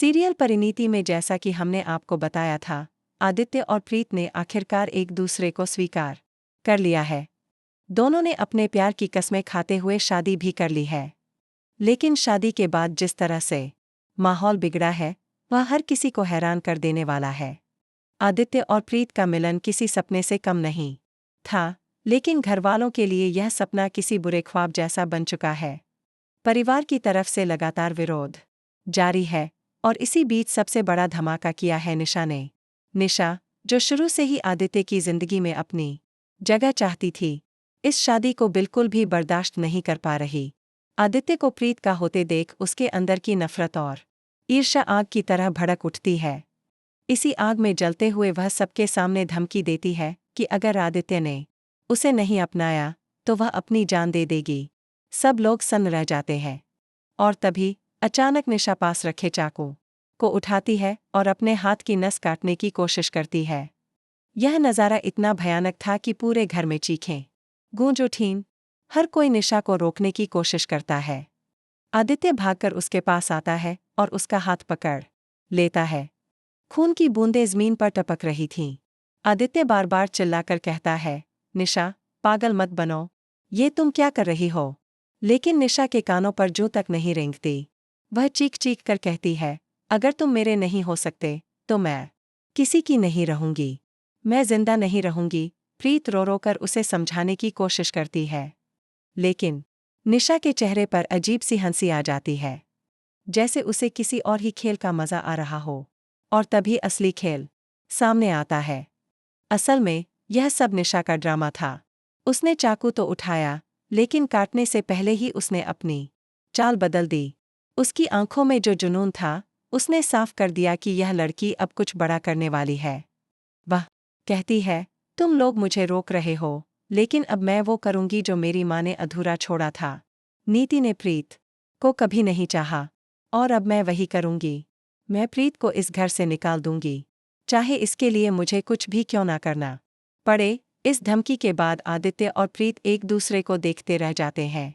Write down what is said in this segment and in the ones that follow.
Serial Parineeti में जैसा कि हमने आपको बताया था, आदित्य और प्रीत ने आखिरकार एक दूसरे को स्वीकार कर लिया है। दोनों ने अपने प्यार की कस्में खाते हुए शादी भी कर ली है। लेकिन शादी के बाद जिस तरह से माहौल बिगड़ा है, वह हर किसी को हैरान कर देने वाला है। आदित्य और प्रीत का मिलन किसी सपने से कम नहीं था, लेकिन घरवालों के लिए यह सपना किसी बुरे ख्वाब जैसा बन चुका है। परिवार की तरफ से लगातार विरोध जारी है, और इसी बीच सबसे बड़ा धमाका किया है निशा ने। निशा, जो शुरू से ही आदित्य की जिंदगी में अपनी जगह चाहती थी, इस शादी को बिल्कुल भी बर्दाश्त नहीं कर पा रही। आदित्य को प्रीत का होते देख उसके अंदर की नफरत और ईर्ष्या आग की तरह भड़क उठती है। इसी आग में जलते हुए वह सबके सामने धमकी देती है कि अगर आदित्य ने उसे नहीं अपनाया तो वह अपनी जान दे देगी। सब लोग सन्न रह जाते हैं। और तभी अचानक निशा पास रखे चाकू को उठाती है और अपने हाथ की नस काटने की कोशिश करती है। यह नज़ारा इतना भयानक था कि पूरे घर में चीखें गूंज उठीं। हर कोई निशा को रोकने की कोशिश करता है। आदित्य भागकर उसके पास आता है और उसका हाथ पकड़ लेता है। खून की बूंदें ज़मीन पर टपक रही थीं। आदित्य बार बार चिल्लाकर कहता है, निशा, पागल मत बनो, ये तुम क्या कर रही हो? लेकिन निशा के कानों पर जूं तक नहीं रेंगती। वह चीख चीख कर कहती है, अगर तुम मेरे नहीं हो सकते तो मैं किसी की नहीं रहूंगी। मैं जिंदा नहीं रहूंगी। प्रीत रो रो कर उसे समझाने की कोशिश करती है, लेकिन निशा के चेहरे पर अजीब सी हंसी आ जाती है, जैसे उसे किसी और ही खेल का मजा आ रहा हो। और तभी असली खेल सामने आता है। असल में यह सब निशा का ड्रामा था। उसने चाकू तो उठाया, लेकिन काटने से पहले ही उसने अपनी चाल बदल दी। उसकी आंखों में जो जुनून था, उसने साफ कर दिया कि यह लड़की अब कुछ बड़ा करने वाली है। वह कहती है, तुम लोग मुझे रोक रहे हो, लेकिन अब मैं वो करूंगी जो मेरी माँ ने अधूरा छोड़ा था। नीति ने प्रीत को कभी नहीं चाहा, और अब मैं वही करूंगी। मैं प्रीत को इस घर से निकाल दूंगी, चाहे इसके लिए मुझे कुछ भी क्यों ना करना पड़े। इस धमकी के बाद आदित्य और प्रीत एक दूसरे को देखते रह जाते हैं।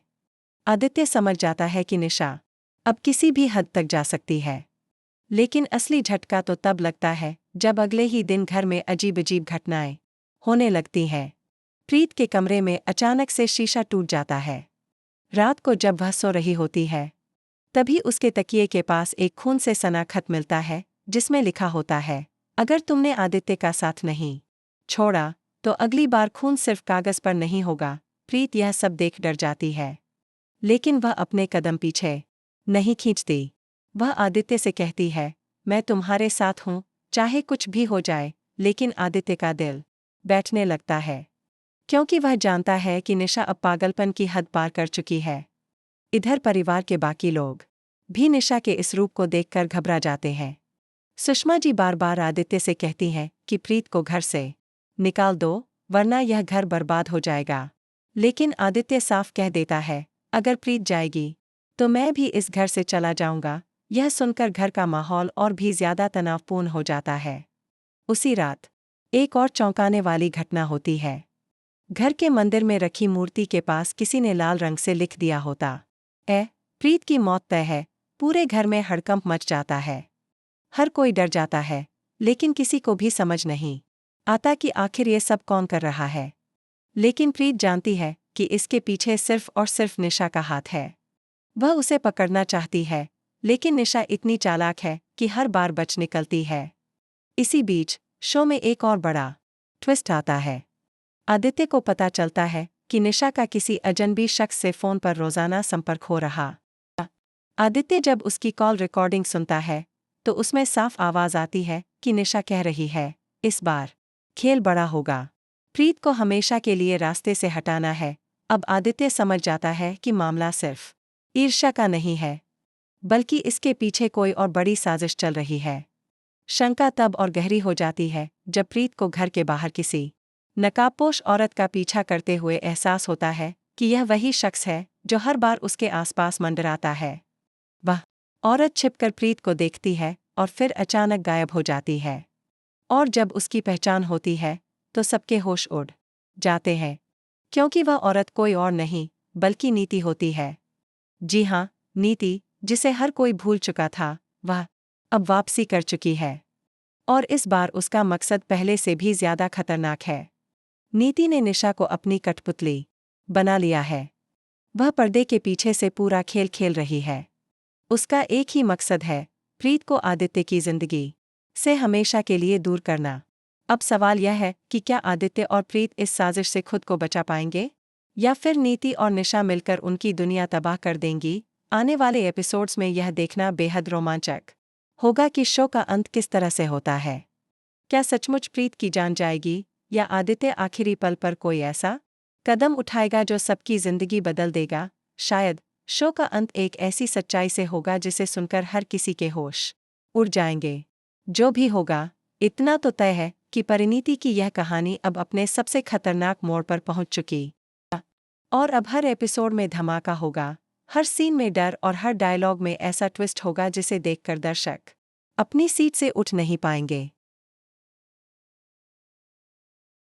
आदित्य समझ जाता है कि निशा अब किसी भी हद तक जा सकती है, लेकिन असली झटका तो तब लगता है जब अगले ही दिन घर में अजीब अजीब घटनाएं होने लगती हैं। प्रीत के कमरे में अचानक से शीशा टूट जाता है। रात को जब वह सो रही होती है, तभी उसके तकिए के पास एक खून से सना खत मिलता है, जिसमें लिखा होता है, अगर तुमने आदित्य का साथ नहीं छोड़ा तो अगली बार खून सिर्फ कागज पर नहीं होगा। प्रीत यह सब देख डर जाती है, लेकिन वह अपने कदम पीछे नहीं खींचती। वह आदित्य से कहती है, मैं तुम्हारे साथ हूँ, चाहे कुछ भी हो जाए। लेकिन आदित्य का दिल बैठने लगता है, क्योंकि वह जानता है कि निशा अब पागलपन की हद पार कर चुकी है। इधर परिवार के बाकी लोग भी निशा के इस रूप को देखकर घबरा जाते हैं। सुषमा जी बार बार आदित्य से कहती हैं कि प्रीत को घर से निकाल दो, वरना यह घर बर्बाद हो जाएगा। लेकिन आदित्य साफ कह देता है, अगर प्रीत जाएगी तो मैं भी इस घर से चला जाऊंगा। यह सुनकर घर का माहौल और भी ज्यादा तनावपूर्ण हो जाता है। उसी रात एक और चौंकाने वाली घटना होती है। घर के मंदिर में रखी मूर्ति के पास किसी ने लाल रंग से लिख दिया होता, प्रीत की मौत तय है। पूरे घर में हड़कंप मच जाता है। हर कोई डर जाता है, लेकिन किसी को भी समझ नहीं आता कि आखिर ये सब कौन कर रहा है। लेकिन प्रीत जानती है कि इसके पीछे सिर्फ और सिर्फ निशा का हाथ है। वह उसे पकड़ना चाहती है, लेकिन निशा इतनी चालाक है कि हर बार बच निकलती है। इसी बीच शो में एक और बड़ा ट्विस्ट आता है। आदित्य को पता चलता है कि निशा का किसी अजनबी शख्स से फोन पर रोजाना संपर्क हो रहा। आदित्य जब उसकी कॉल रिकॉर्डिंग सुनता है, तो उसमें साफ आवाज आती है कि निशा कह रही है, इस बार खेल बड़ा होगा। प्रीत को हमेशा के लिए रास्ते से हटाना है। अब आदित्य समझ जाता है कि मामला सिर्फ ईर्ष्या का नहीं है, बल्कि इसके पीछे कोई और बड़ी साजिश चल रही है। शंका तब और गहरी हो जाती है जब प्रीत को घर के बाहर किसी नकाबपोश औरत का पीछा करते हुए एहसास होता है कि यह वही शख्स है जो हर बार उसके आसपास मंडराता है। वह औरत छिपकर प्रीत को देखती है और फिर अचानक गायब हो जाती है। और जब उसकी पहचान होती है तो सबके होश उड़ जाते हैं, क्योंकि वह औरत कोई और नहीं बल्कि नीति होती है। जी हाँ, नीति, जिसे हर कोई भूल चुका था। वह अब वापसी कर चुकी है। और इस बार उसका मकसद पहले से भी ज्यादा खतरनाक है। नीति ने निशा को अपनी कठपुतली बना लिया है। वह पर्दे के पीछे से पूरा खेल खेल रही है। उसका एक ही मकसद है, प्रीत को आदित्य की जिंदगी से हमेशा के लिए दूर करना। अब सवाल यह है कि क्या आदित्य और प्रीत इस साजिश से खुद को बचा पाएंगे, या फिर नीति और निशा मिलकर उनकी दुनिया तबाह कर देंगी। आने वाले एपिसोड्स में यह देखना बेहद रोमांचक होगा कि शो का अंत किस तरह से होता है। क्या सचमुच प्रीत की जान जाएगी, या आदित्य आखिरी पल पर कोई ऐसा कदम उठाएगा जो सबकी जिंदगी बदल देगा। शायद शो का अंत एक ऐसी सच्चाई से होगा जिसे सुनकर हर किसी के होश उड़ जाएंगे। जो भी होगा, इतना तो तय है कि परिणीति की यह कहानी अब अपने सबसे खतरनाक मोड़ पर पहुंच चुकी। और अब हर एपिसोड में धमाका होगा, हर सीन में डर और हर डायलॉग में ऐसा ट्विस्ट होगा जिसे देखकर दर्शक अपनी सीट से उठ नहीं पाएंगे।